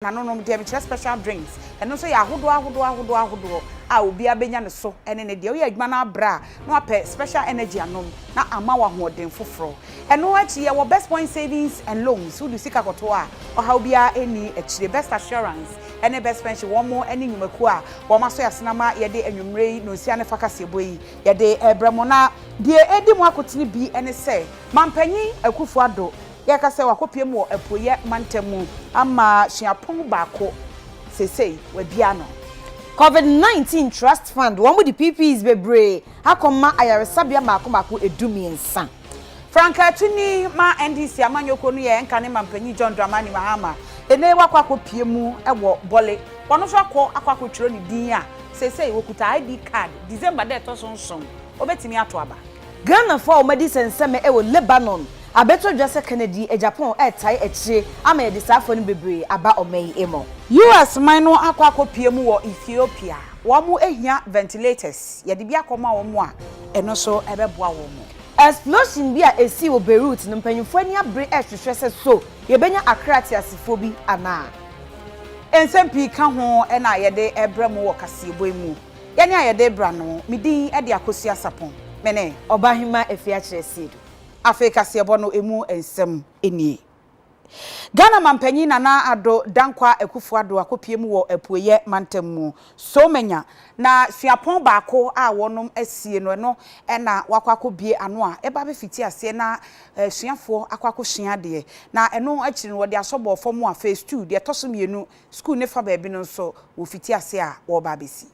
na no dem special drinks eno so ya ahodo a obi abenya ne so ene ne de we adwuma na abra na apɛ special energy anom na ama wa hoden foforo eno achi ye wo best point savings and loans who do sika koto a oha obi a eni achire best assurance ene best pension wo mo eni nyumaku a wo maso ya senama ye de anwumrei no sia ne fakase boyi ye de ebramo na de edi mu akotini bi ene se mampanyin Akufo Addo yaka se wakopiem wo epoye mantemu ama Sarpong baako sesei we bia no COVID-19 Trust Fund one with the PPs bebre akoma ayaresabia maako edumiensa Franka tuni ma NDC amanyoko no ye nka ne mampanyi John Dramani Mahama ene wakopiem ewo bole wono so akwa ni din a sesei wokuta ID card December de to sonson obetimi ato aba Ghana for medicine seme ewo Lebanon abeto Jose Kennedy Japan tai eche ama ye disafo ni bebre aba omei emo US mino akwa wo Ethiopia wo mu ehia ventilators ye de bia koma wo mu a eno so ebeboa wo mu explosion bi a esi wo Beirut no mpanyufo ani abre ehwehwe se so ye benya akrati asifo bi ana ensempi ka ho na ye de ebrem wo kasebo mu ye ne a ye de bra no midin e de Akosua Sarpong mene Obahima Afia Asiedu Afia kasebo no emu ensem enie Ghana mampanyi Nana Addo dankwa Akufo Addo akopiem wo epoye mantemu so menya na Sarpong baako a wonom asie no no na wakwakobie ano a eba be fiti ase na suafo akwakosua de na eno akiri no de asobo fom a phase 2 de toso mienu school ne fa ba bi no so wo fiti ase a wo ba besi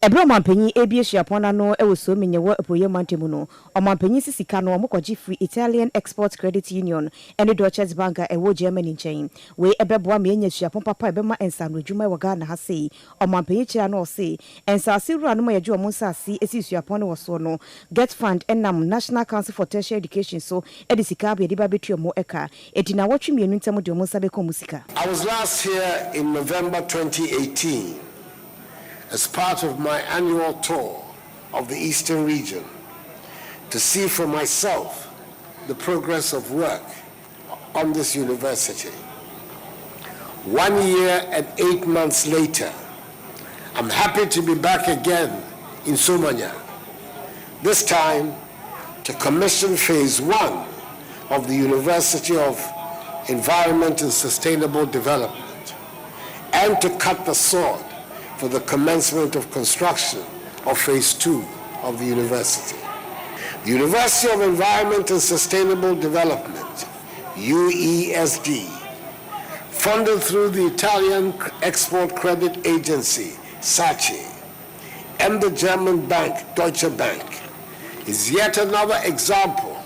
Ebro mampanyi ebie Sarpong na no ewo so menye wo epoye mantemu no omampanyi sisika no omokoji free Italian Export Credit Union and Deutsche Bank ewo Germany chain we ebeboa me enya Sarpong papa ebema ensa no adwuma wo Ghana ha sei omampanyi kira no se ensa asiru anu ma yeju omo nsasi esi Sarpong no so no get fund enam National Council for Tertiary Education so edisika be de ba betu omo eka edina wotwe mienu ntamo de omo nsa ko musika. I was last here in November 2018 as part of my annual tour of the Eastern region to see for myself the progress of work on this university. 1 year and 8 months later, I'm happy to be back again in Somanya, this time to commission phase 1 of the University of Environment and Sustainable Development and to cut the sword for the commencement of construction of phase 2 of the university. The University of Environment and Sustainable Development, UESD, funded through the Italian Export Credit Agency, SACE, and the German bank, Deutsche Bank, is yet another example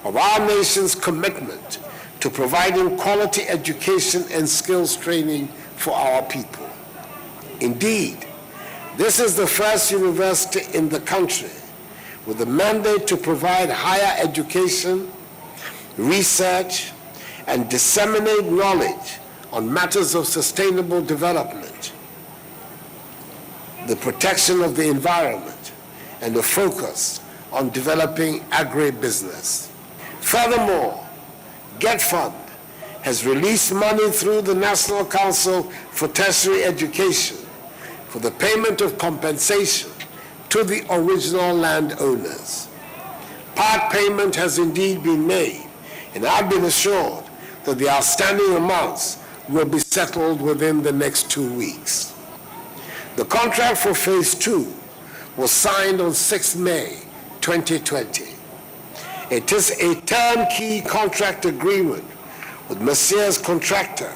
of our nation's commitment to providing quality education and skills training for our people. Indeed, this is the first university in the country with a mandate to provide higher education, research, and disseminate knowledge on matters of sustainable development, the protection of the environment, and a focus on developing agribusiness. Furthermore, Get Fund has released money through the National Council for Tertiary Education for the payment of compensation to the original landowners. Part payment has indeed been made, and I've been assured that the outstanding amounts will be settled within the next 2 weeks. The contract for phase 2 was signed on 6 May 2020. It is a turnkey contract agreement with Messiers Contractor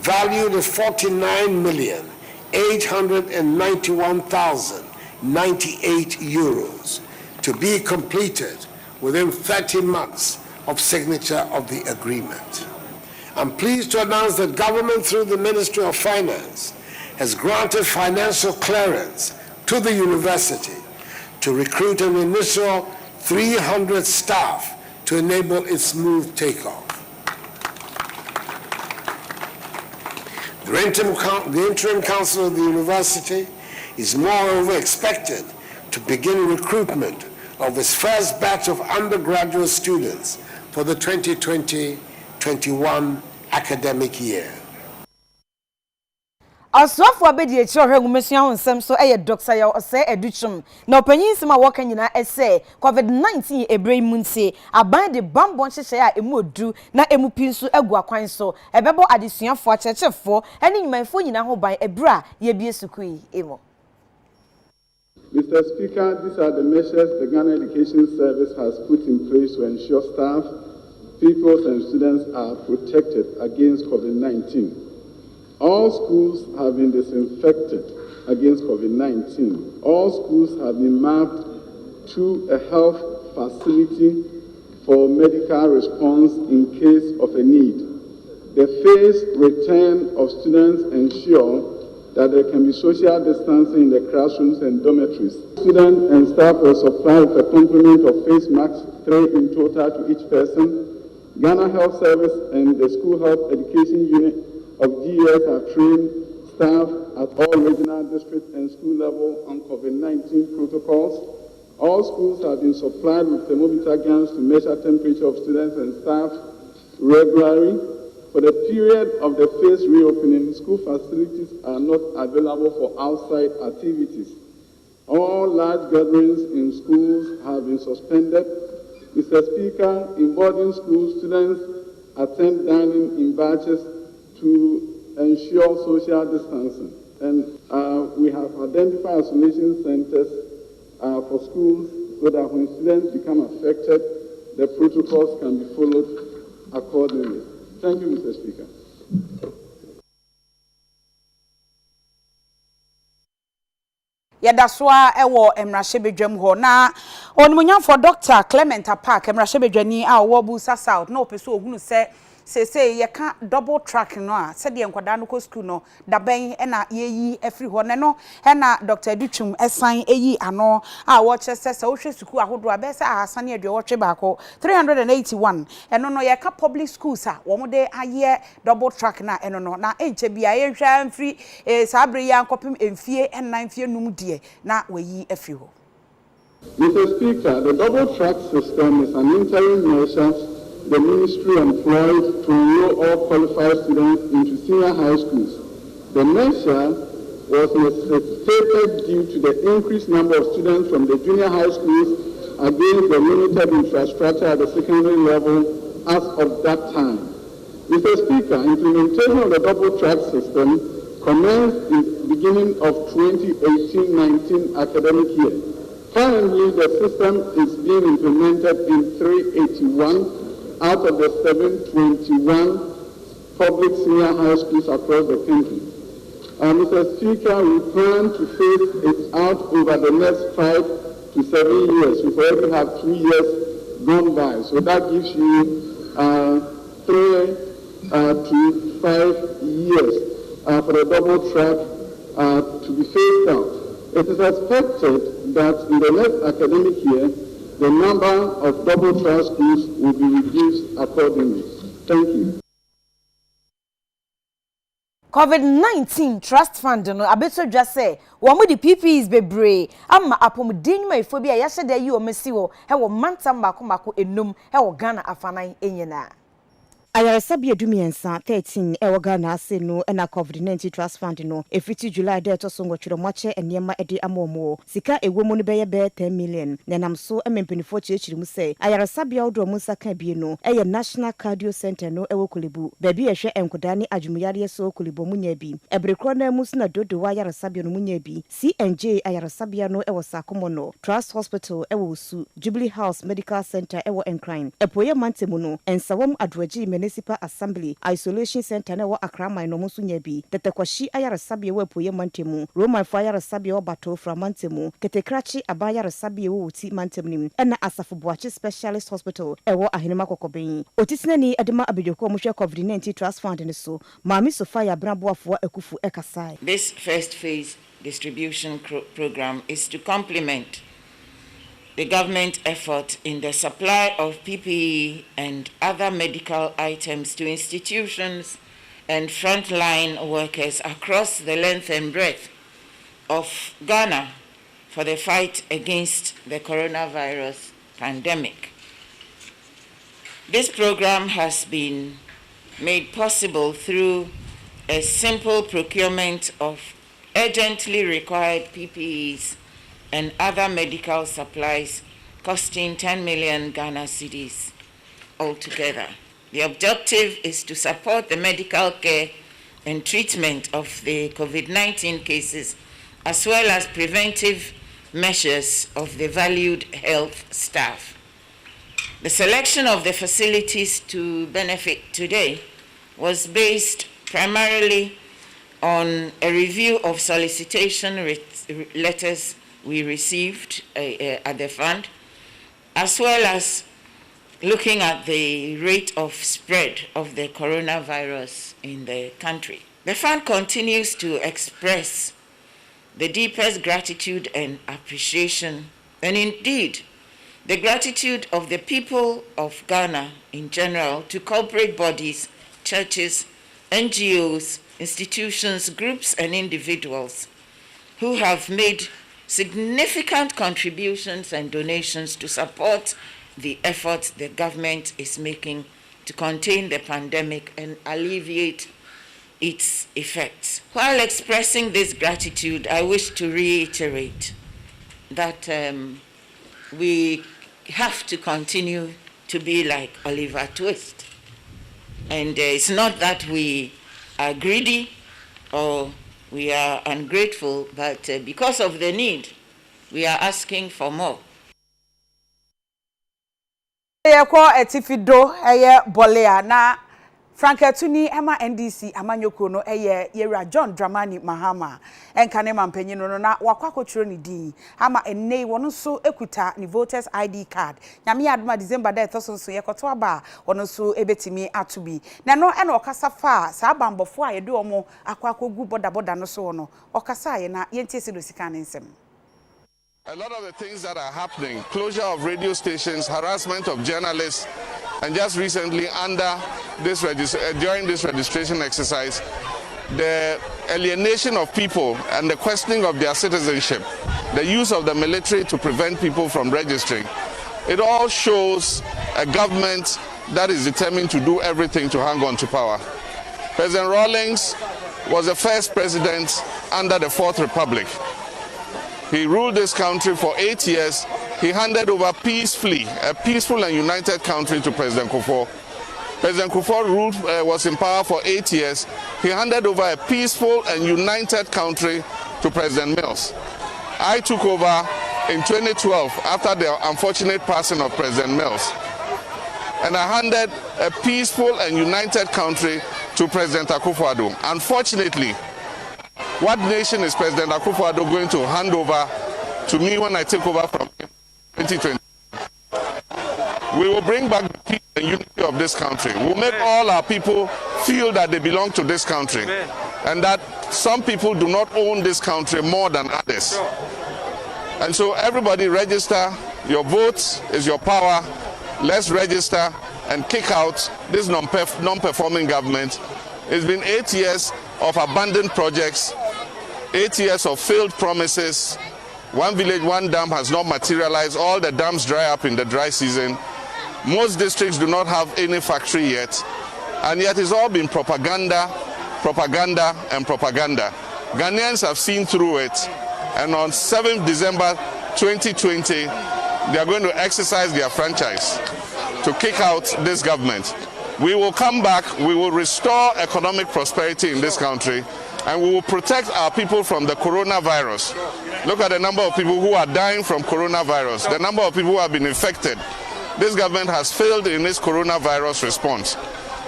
valued at 49,891,098 euros to be completed within 30 months of signature of the agreement. I'm pleased to announce that government through the Ministry of Finance has granted financial clearance to the university to recruit an initial 300 staff to enable its smooth takeoff. The interim council of the university is moreover expected to begin recruitment of its first batch of undergraduate students for the 2020-21 academic year. Aswafo abedi e chiro hwegu mesia ho nsem so eye doctor ya ose educhum na opanyin nsem a woka nyina ese covid-19 ebrei muntie aban de bambon hyehye a emu odu na emu pinsu egu akwan so ebebo adesuafo achechefo ene nyumanfo nyina ho ban ebra ye bie sukui emo. Mr. Speaker, these are the measures the Ghana Education Service has put in place to ensure staff, pupils and students are protected against COVID-19. All schools have been disinfected against COVID-19. All schools have been mapped to a health facility for medical response in case of a need. The phased return of students ensure that there can be social distancing in the classrooms and dormitories. Students and staff were supplied with a complement of face masks, 3 in total to each person. Ghana Health Service and the School Health Education Unit of GES have trained staff at all regional district and school level on COVID-19 protocols. All schools have been supplied with thermometer guns to measure temperature of students and staff regularly. For the period of the phased reopening, school facilities are not available for outside activities. All large gatherings in schools have been suspended. Mr. Speaker, in boarding schools, students attend dining in batches to ensure social distancing. And we have identified isolation centers for schools so that when students become affected, the protocols can be followed accordingly. Thank you, Mr. Speaker. Yadaswa ewo emrashebedwam ho na onmunyan for Dr. Clement Park emrashebedwani a wo Busa South na opeso ohunu se ye ka double track no a se de enkwada no ko school no daben e na yeyi afri ho ne no e na Dr. Duchum esan eyi ano a wo chese se wo hwe school ahodo abe se ahasane adwo wo twe baako 381 eno no ye ka public schools a wo mo de aye double track na eno no na enche bia ye hwa amfri sabre ya nkopim emfie ennan fie num die na weyi afri ho. Mr. Speaker, the double track system is an interim measure the ministry employed to enroll all qualified students into senior high schools. The measure was necessitated due to the increased number of students from the junior high schools against the limited infrastructure at the secondary level as of that time. Mr. Speaker, implementation of the double track system commenced in the beginning of 2018-19 academic year. Currently, the system is being implemented in 381 out of the 721 public senior high schools across the country. Mr. Speaker, we plan to phase it out over the next 5 to 7 years. We've already have 2 years gone by, so that gives you 3 to 5 years for the double track to be phased out. It is expected that in the next academic year, the number of double track schools will be reduced accordingly. Thank you. COVID-19 Trust Fund no abeto dwa say wo mo di PPEs bebre ama apomdin ma efo bi a yahye da yi o mesi wo he wo mantam mako enum he wo Ghana afanan enyina. Ayaresabi edumiensa 13 ewo Ghana ase no na COVID-19 Trust Fund no efiti July de to so ngwotwero moche enema ede amomo sika ewomu no beye 10 million nenam so emempenifo chiechiri mu say ayaresabi awdo mu saka bie no eye National Cardio Center no ewo Kulibu baby ehwe enkoda ni adwumuyare so Kulibo munya bi ebrekro na mu na dodo wa ayaresabi no munya bi CNJ ayaresabi no ewo Sakomo no Trust Hospital ewo Usu Jubilee House Medical Center ewo Encrine epoye mantemu no ensawom adwaji Municipal Assembly Isolation Center na wa Akrama no musu nyabi tetekwashi ayaresabi wa poye mantemu Roman fire resabi wa bato fra mantemu ketekrachi abaya resabi wa uti mantemnim ena Asafo Boachi Specialist Hospital ewo ahenema kokoben otisina ni adema abedwoko muhwe COVID-19 Trust Fund ne so Mami Sofia Braboafo ekufu ekasai. This first phase distribution program is to complement the government effort in the supply of PPE and other medical items to institutions and frontline workers across the length and breadth of Ghana for the fight against the coronavirus pandemic. This program has been made possible through a simple procurement of urgently required PPEs and other medical supplies costing 10 million Ghana cedis altogether. The objective is to support the medical care and treatment of the COVID-19 cases, as well as preventive measures of the valued health staff. The selection of the facilities to benefit today was based primarily on a review of solicitation letters we received at the fund, as well as looking at the rate of spread of the coronavirus in the country. The fund continues to express the deepest gratitude and appreciation, and indeed, the gratitude of the people of Ghana in general to corporate bodies, churches, NGOs, institutions, groups, and individuals who have made significant contributions and donations to support the efforts the government is making to contain the pandemic and alleviate its effects. While expressing this gratitude, I wish to reiterate that we have to continue to be like Oliver Twist. And it's not that we are greedy or we are ungrateful, but because of the need, we are asking for more. Etifido bolea na Franketuni Emma NDC amanyoko no yera John Dramani Mahama enkane mampanyi no na wakwako chiro ni di ama enne wono so ekuta ni voters ID card nyame adoma December da so yekoto aba wono so ebetimi atobi na no ena okasa fa sa bambofo a yede omo akwako gu boda no so no okasa ye na yentiese do sika ne nsem. A lot of the things that are happening, closure of radio stations, harassment of journalists, and just recently during this registration exercise, the alienation of people and the questioning of their citizenship, the use of the military to prevent people from registering, it all shows a government that is determined to do everything to hang on to power. President Rawlings was the first president under the Fourth Republic. He ruled this country for 8 years. He handed over peacefully, a peaceful and united country to President Kufuor. President Kufuor was in power for 8 years. He handed over a peaceful and united country to President Mills. I took over in 2012 after the unfortunate passing of President Mills. And I handed a peaceful and united country to President Akosua. Unfortunately, what nation is President Akosua going to hand over to me when I take over from 2020? We will bring back the peace and unity of this country. We'll make all our people feel that they belong to this country and that some people do not own this country more than others. And so everybody register. Your vote is your power. Let's register and kick out this non-performing government. It's been 8 years of abandoned projects, 8 years of failed promises. One village, one dam has not materialized. All the dams dry up in the dry season. Most districts do not have any factory yet. And yet it's all been propaganda, propaganda, and propaganda. Ghanaians have seen through it. And on 7th December 2020, they are going to exercise their franchise to kick out this government. We will come back, we will restore economic prosperity in this country, and we will protect our people from the coronavirus. Look at the number of people who are dying from coronavirus, the number of people who have been infected. This government has failed in its coronavirus response.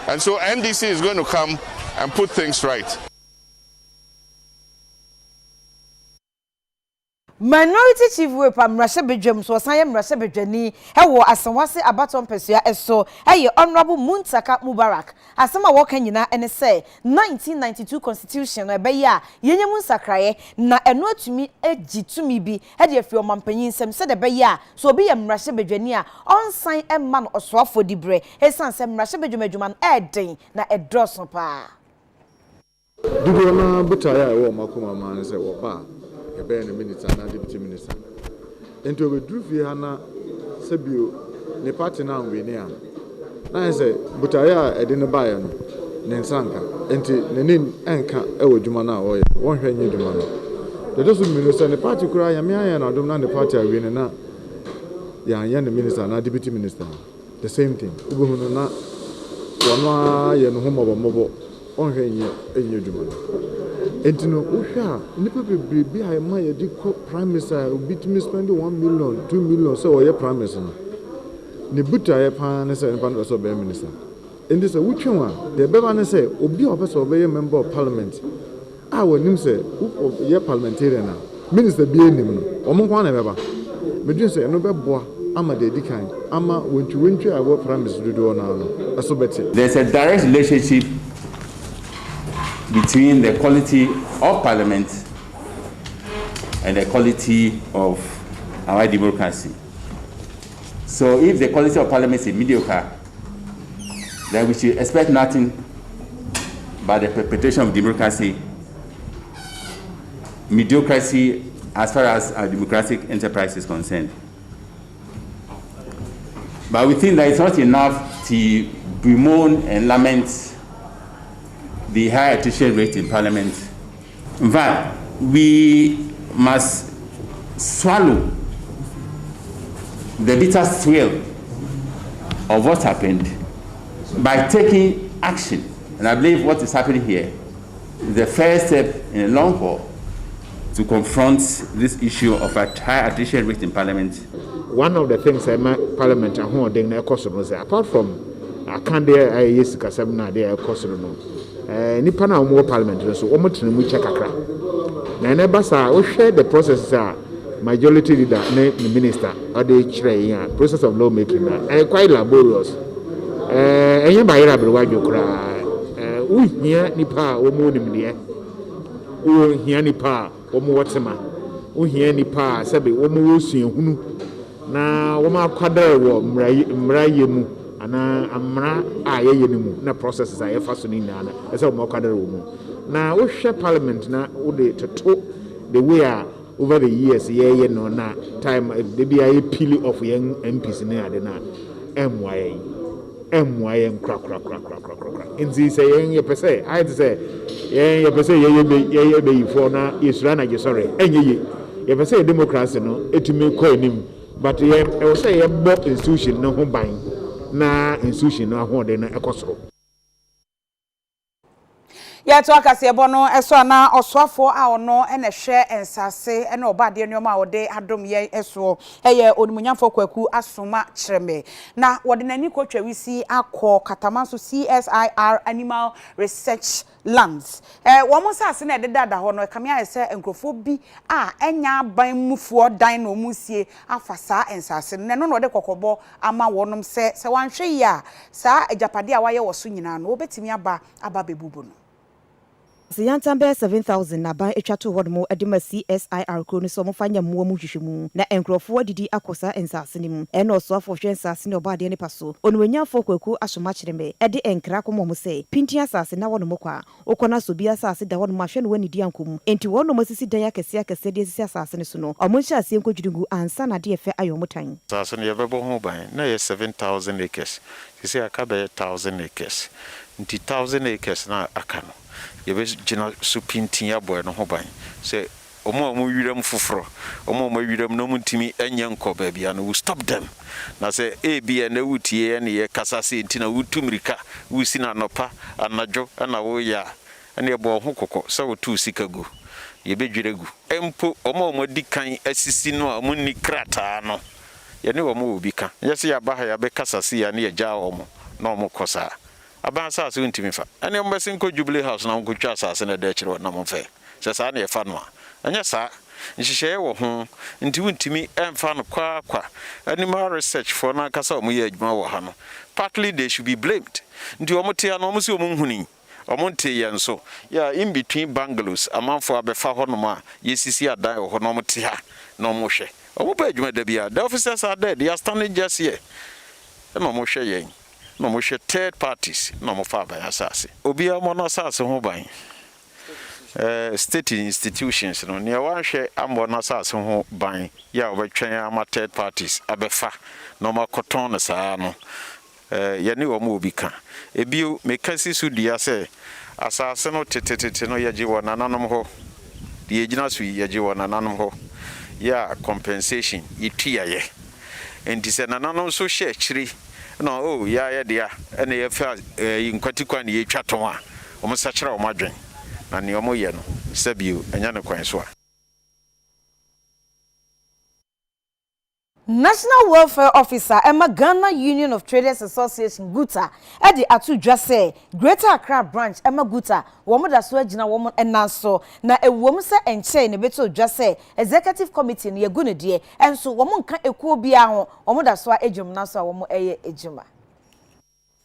And so NDC is going to come and put things right. Minority Chief Whip Amrashe Bedwem so san Amrashe Bedwani ewo asanwase abaton pesua eso Honorable Muntaka Mubarak asema woka nyina ene say 1992 constitution ebeya yenye munsakraye na eno atumi agitumi bi de afi omampanyin nsem se de beya so obi ye Amrashe Bedwani a onsan emma no osoafo dibre esan se Amrashe Bedwem adwuman eden na edroso pa dugo na butaya ewo makoma man se wo ba ebe na minister na deputy minister ento we drufi hana sebio ne party na we ni a na say butaya ede ne bae no ne nsanka enti ne enka ewo dwuma na oye won hwɛ nyi dwuma no the doesn't mean say the party kura ya me ayan na dom na the party awie ne na ya the minister na deputy minister the same thing ubo no na wono ya no homobo on hwɛ nyi dwuma enti no uhwɛ a nipa bebrebe a ma ya di prime minister obi to spend 1 million 2 million so oye prime minister no ne buta ya pa ne say nipa no so be minister enti say wutwe a the beba ne say obi a opese obeye member of parliament a wonim say ye parliamentarian na minister bi enim no omo kwa na beba medun say no beboa ama de dikan ama wontu a wo prime minister do na no aso beti. There's a direct relationship between the quality of parliament and the quality of our democracy. So if the quality of parliament is mediocre, then we should expect nothing but the perpetuation of democracy, mediocrity as far as our democratic enterprise is concerned. But we think that it's not enough to bemoan and lament the high attrition rate in parliament. In fact, we must swallow the bitter thrill of what happened by taking action. And I believe what is happening here is the first step in a long haul to confront this issue of a high attrition rate in parliament. One of the things I make parliament at home, they apart from I can't there, yes, because I'm not there, nipa na omo parliament so omo tene mu check akra na ne basa o hwɛ the process majority leader ne minister or the kire process of law making quite laborious enye ba yira brewa dwokra uhia nipa omo nimde uhia nipa omo wotema uhia nipa sebe omo wosuahunu na omo akwadare wo mraye mu ana amra ayeye ni mu na processes aye faso ni na ese o mokadare wo mu na wo hwe parliament na wo de toto the way over the years ye no na time they be aye pili of young MPs ni ade na emwaye kra inzi say ye pese I say ye pese ye be yifo na yesura na je sorry enye ye pese democracy no etimi ko enim but ye e say ye bo institution no ho ban na institution no ahode na ekosoro ya to akase ebo no eso na osoafo a ono ene hwe ensase ene obade nneoma a wode adom ye eso eye onimunyafo kwaku asoma kyereme na wode nani kotwa wisi akọ katamanso CSIR Animal Research Lands wo mo sase na ededa ho no kame ayese enkrofo bi a enya ban mufuo dan na omusie afasa ensase ne no wode kokobo ama wonom se wanhwe ya sa ejapade a waye woso nyina no obetimi aba bebubu no Siyantambe 7,000 na ban etwato hodmo edema CSIR kro no so mofanya muo mu hwehwemu na enkrofo adidi akosa ensase nim eno so afo ensase ne obade ne paso onwanyafo kwaku asoma kyereme ede enkra komo mo se pinti asase na wono mokwa okona so bi asase da wono mahwe no wani di ankom enti wono masisi dan akese de sisi asase ne so no omonhya ase enkodwudungu ansa na de efe ayomotan asase ne yebebo ho ban na ye 7,000 acres sisi akabe 1,000 acres nti 1,000 acres na akano yebe jina supintin ya boy no ho ban se omo wiram fufuro omo wiram no muntimi enye nko ba bia no we stop them na se bia na wutie ne ye kasase ntina wutumrika wusi na nopa anajo na wo ya ene ebo ho kokko se wo tu sikagu yebe dwiregu empo omo dikan asisi no a munni krata no ye ne wo mo obi ka yesi ya ba ha ya be kasase ya ne ya ja omo na omo kosa abansa so ntimi fa ene mbesin ko Jubilee House na nkotwa asase na de kire na momfe se sa na ye fa no anya sa nhihye wo ho ntimi emfa no kwa animal research for na kasa omo ye adwuma wo ha no partly they should be blamed ndi omo tia no omo si omo nhuni omo nte ye nso ya in between bungalows amanfo abefa ho no ma yesisi adan ho no omo tia na omo hwe omo ba adwuma da bia the officers are dead they are standing just here na omo hwe yen no mo hwe third parties no mo fa ban asase obi amo no asase ho ban state institutions no ne wa hwe amo no asase ho ban ya obetwen ama third parties abefa no makoton no saa no ye ne omo obi ka ebio mekasi su dia se asase no tetetete no yeje wonananom ho de yegina su yeje wonananom ho ya compensation yitua ye enti se nananom so hye chiri no oh ya dia ene ye fa nkwatikwa ne ye twaton a omo sachira omo adwen na ne omo ye no sabio enya ne kwan so a National Welfare Officer Emma Ghana Union of Traders Association Guta Edi atu dwase Greater Accra branch Emma Guta womo da so agina womo enanso na ewom se enche ne beto dwase executive committee ne yegu ne de enso womo nka ekuo bia ho womo da so ejum na so womo eye ejuma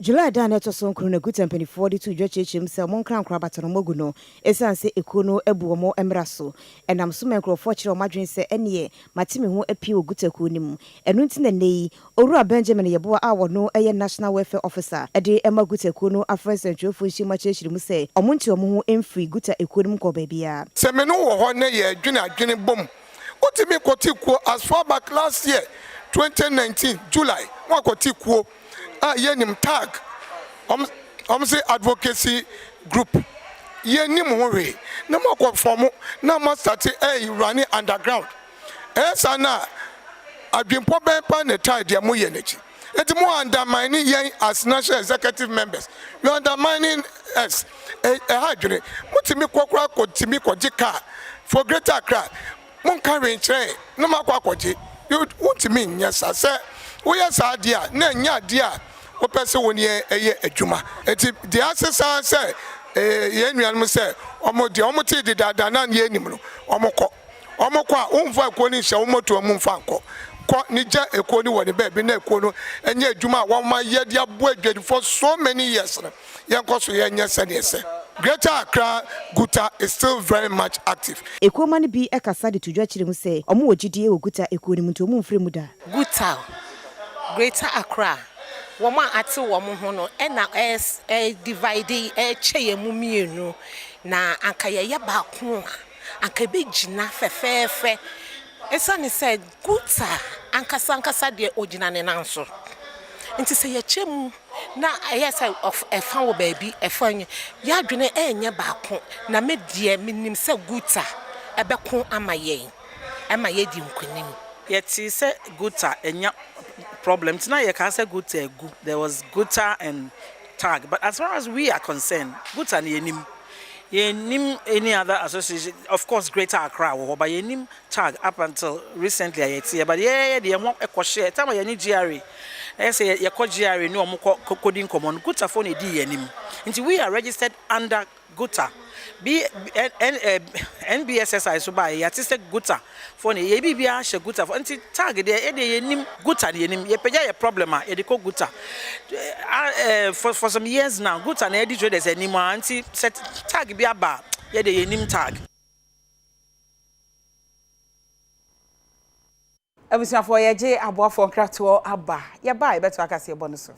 July dan eto so nkru na Guta mpanifoɔ de to dwachechim sɛ mo nkran kra batano mogu no esan sɛ ekuo no ebu mo emra so enam so menkrofo kyerɛ mo adwen sɛ ene matime ho apie Guta kuo nim enu nti na nei Owura Benjamin Yeboa a wono eye National Welfare Officer ede Emma Guta kuo no afrɛsɛ ntwofo nhima kyerɛkyerɛ mu sɛ ɔmo nti ɔmo ho emfiri Guta ekuo nim kɔ baabia sɛ me no wɔ hɔ na yɛ adwene bom otimi kɔti kuo as far back last year 2019 July wa kɔti kuo yenim tag say advocacy group yenim hore na mako form na ma start running underground sana adwempo ben pa ne tag de mo ye nachi eti mo undermining yen as national executive members you undermining us hadwene mutimi kokora kotimi koje car for Greater Accra mon carry train na mako akoje you mutimi nyasa say we yasa dia na nya dia o person woni eye adwuma eti the assessor say ye nuanum say omo de omo ti de dada na ye nim no omo kɔ a umfa ko ni hye omo to omo mfa nkɔ kɔ ni ja eko ni woni ba bi na eko no enye adwuma wo ma ye de abo adwadi for so many years no ye nkɔ so ye nya sɛ Greater Accra Guta is still very much active. Ekuo mani bi ekasa de to dwachire mu sɛ omo wogidie wo Guta ekuo ni mu to omo mfiri mu da Guta Greater Accra woman ati woman ho no na divide cheye mu mienu na anka ye ba ko anka be gina fefefe esa ni said Guta anka sankasa de ogina ne nanso nti se ye chemu na ayesa of efan wo baabi efan ya dwene enye ba ko na me die minim se Guta ebeko amaye di nkonim yeti se Guta enya problem tonight you can say Guta egu there was Guta and tag but as far as we are concerned Guta and yenim any other association of course Greater Accra but yenim tag up until recently ayeti but they won ekwohye time ye ni GRA say ye ko GRA no mo coding common Guta phone e di yenim nti we are registered under Guta NBSSI so by artistic Guta for ye bibia she Guta for anti tag de yenim Guta de yenim ye peja ye problem e de ko Guta for some years now Guta na e di traders anymore anti set tag bia ba ye de yenim tag Abusuafo ye je aboafo nkratoɔ aba ye ba e beto akase bɔ no so